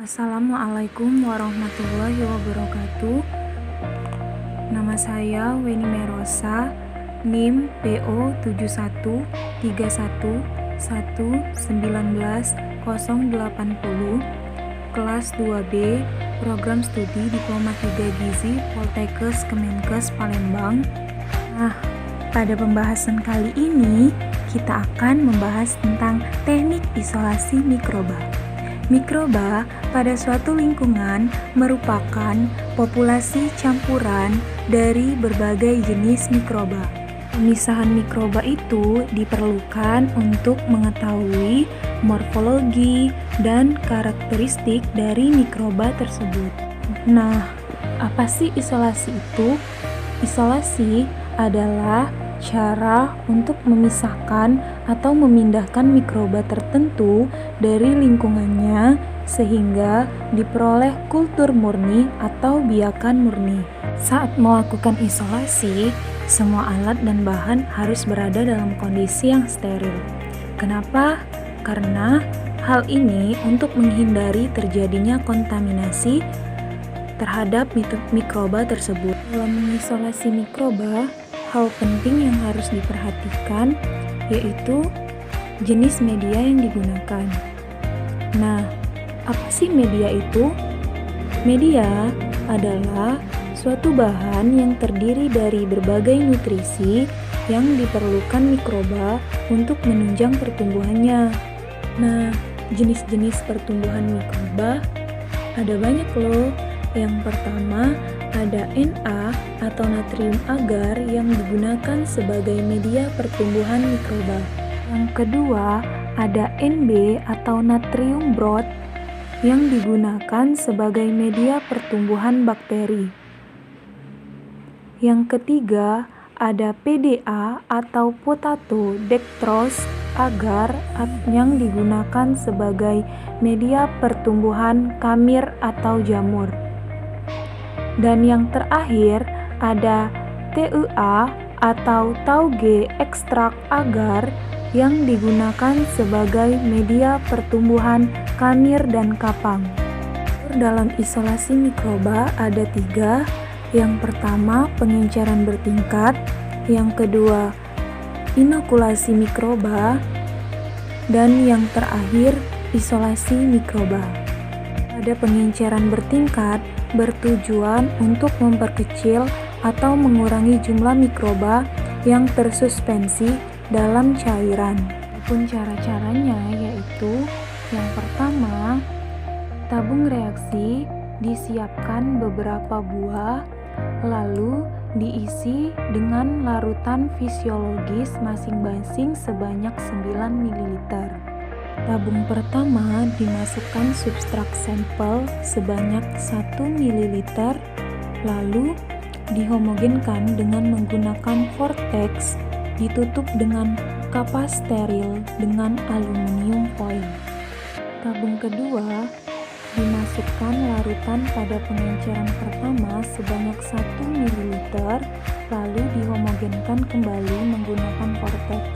Assalamualaikum warahmatullahi wabarakatuh. Nama saya Weni Merosa, NIM PO 7131190080, kelas 2B, Program Studi Diploma 3 Gizi Poltekkes Kemenkes Palembang. Nah, pada pembahasan kali ini kita akan membahas tentang teknik isolasi mikroba. Mikroba pada suatu lingkungan merupakan populasi campuran dari berbagai jenis mikroba. Pemisahan mikroba itu diperlukan untuk mengetahui morfologi dan karakteristik dari mikroba tersebut. Nah, apa sih isolasi itu? Isolasi adalah cara untuk memisahkan atau memindahkan mikroba tertentu dari lingkungannya sehingga diperoleh kultur murni atau biakan murni. Saat melakukan isolasi, semua alat dan bahan harus berada dalam kondisi yang steril. Kenapa? Karena hal ini untuk menghindari terjadinya kontaminasi terhadap mikroba tersebut. Dalam mengisolasi mikroba, hal penting yang harus diperhatikan yaitu jenis media yang digunakan. Nah, apa sih media itu? Media adalah suatu bahan yang terdiri dari berbagai nutrisi yang diperlukan mikroba untuk menunjang pertumbuhannya. Nah, jenis-jenis pertumbuhan mikroba ada banyak loh. Yang pertama, ada Na atau natrium agar yang digunakan sebagai media pertumbuhan mikroba. Yang kedua, ada Nb atau natrium brot yang digunakan sebagai media pertumbuhan bakteri. Yang ketiga, ada PDA atau potato dextrose agar yang digunakan sebagai media pertumbuhan kamir atau jamur. Dan yang terakhir ada TEA atau tauge ekstrak agar yang digunakan sebagai media pertumbuhan kamir dan kapang. Dalam isolasi mikroba ada 3. Yang pertama, pengenceran bertingkat. Yang kedua, inokulasi mikroba. Dan yang terakhir, isolasi mikroba. Pada pengenceran bertingkat bertujuan untuk memperkecil atau mengurangi jumlah mikroba yang tersuspensi dalam cairan. Adapun cara-caranya yaitu yang pertama, tabung reaksi disiapkan beberapa buah lalu diisi dengan larutan fisiologis masing-masing sebanyak 9 ml. Tabung pertama dimasukkan substrak sampel sebanyak 1 ml, lalu dihomogenkan dengan menggunakan vortex, ditutup dengan kapas steril dengan aluminium foil. Tabung kedua dimasukkan larutan pada pengenceran pertama sebanyak 1 ml, lalu dihomogenkan kembali menggunakan vortex.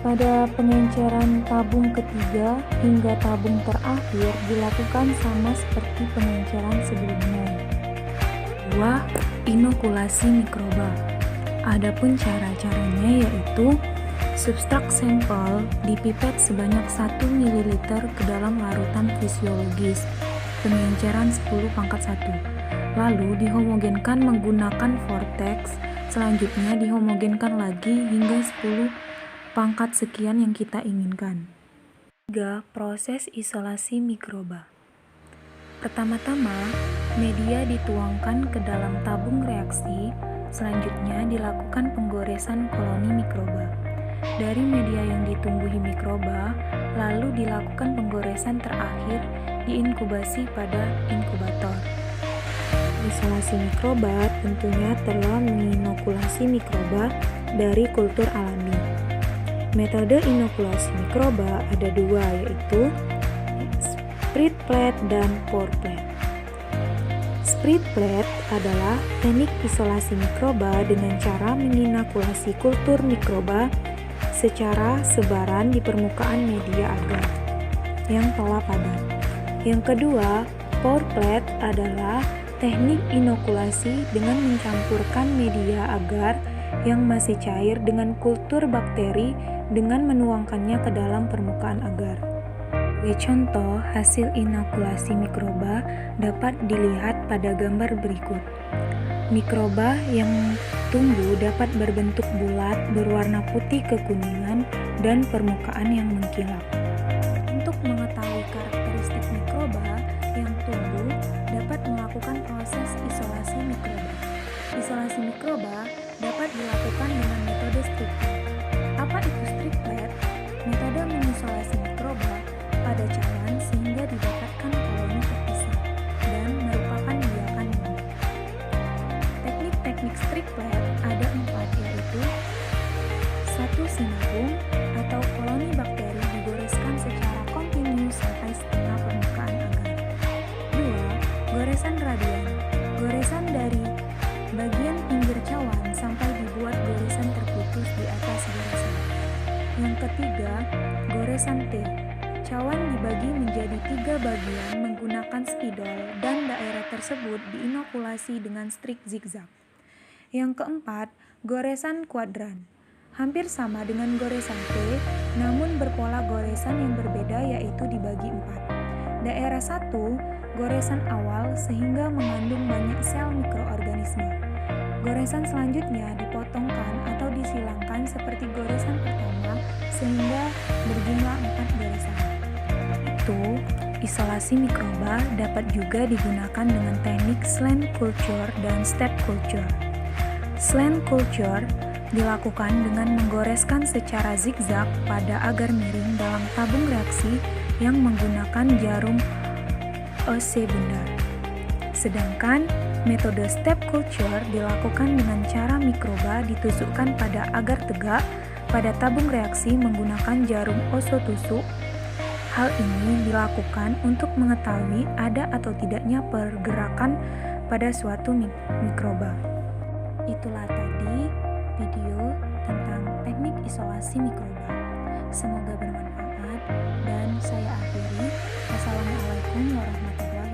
Pada pengenceran tabung ketiga hingga tabung terakhir dilakukan sama seperti pengenceran sebelumnya. 2. Inokulasi mikroba. Adapun cara-caranya yaitu substrak sampel dipipet sebanyak 1 ml ke dalam larutan fisiologis pengenceran 10⁻1, lalu dihomogenkan menggunakan vortex. Selanjutnya dihomogenkan lagi hingga 10 pangkat sekian yang kita inginkan. 3. Proses isolasi mikroba. Pertama-tama, media dituangkan ke dalam tabung reaksi, selanjutnya dilakukan penggoresan koloni mikroba. Dari media yang ditumbuhi mikroba, lalu dilakukan penggoresan terakhir diinkubasi pada inkubator. Isolasi mikroba tentunya telah menginokulasi mikroba dari kultur alami. Metode inokulasi mikroba ada 2, yaitu spread plate dan pour plate. Spread plate adalah teknik isolasi mikroba dengan cara menginokulasi kultur mikroba secara sebaran di permukaan media agar. yang telah padat. Yang kedua, pour plate adalah teknik inokulasi dengan mencampurkan media agar yang masih cair dengan kultur bakteri dengan menuangkannya ke dalam permukaan agar. Contoh hasil inokulasi mikroba dapat dilihat pada gambar berikut. Mikroba yang tumbuh dapat berbentuk bulat, berwarna putih kekuningan, dan permukaan yang mengkilap. Untuk mengetahui karakteristik mikroba yang tumbuh, dapat melakukan proses isolasi mikroba. Isolasi mikroba dapat dilakukan dengan metode strip plate. Apa itu strip plate? Metode mengisolasi mikroba pada cawan sehingga didapatkan koloni terpisah dan merupakan biakan yang teknik strip plate ada 4, yaitu 1. Sinabung atau koloni bakteri digoreskan secara kontinu sampai setengah permukaan agar. 2. Goresan radian, goresan dari bagian pinggir cawan sampai dibuat goresan terputus di atas goresan. Yang ketiga, goresan T. Cawan dibagi menjadi 3 bagian menggunakan spidol dan daerah tersebut diinokulasi dengan strik zigzag. Yang keempat, goresan kuadran. Hampir sama dengan goresan T, namun berpola goresan yang berbeda yaitu dibagi 4. Daerah 1, goresan awal sehingga mengandung banyak sel mikroorganisme. Goresan selanjutnya dipotongkan atau disilangkan seperti goresan pertama sehingga berjumlah 4 goresan. Itu, isolasi mikroba dapat juga digunakan dengan teknik slant culture dan step culture. Slant culture dilakukan dengan menggoreskan secara zigzag pada agar miring dalam tabung reaksi yang menggunakan jarum OC bundar. Sedangkan metode step culture dilakukan dengan cara mikroba ditusukkan pada agar tegak pada tabung reaksi menggunakan jarum OSO tusuk. Hal ini dilakukan untuk mengetahui ada atau tidaknya pergerakan pada suatu mikroba. Itulah tadi video tentang teknik isolasi mikroba. Semoga bermanfaat dan saya akhiri. Wassalamualaikum warahmatullahi wabarakatuh.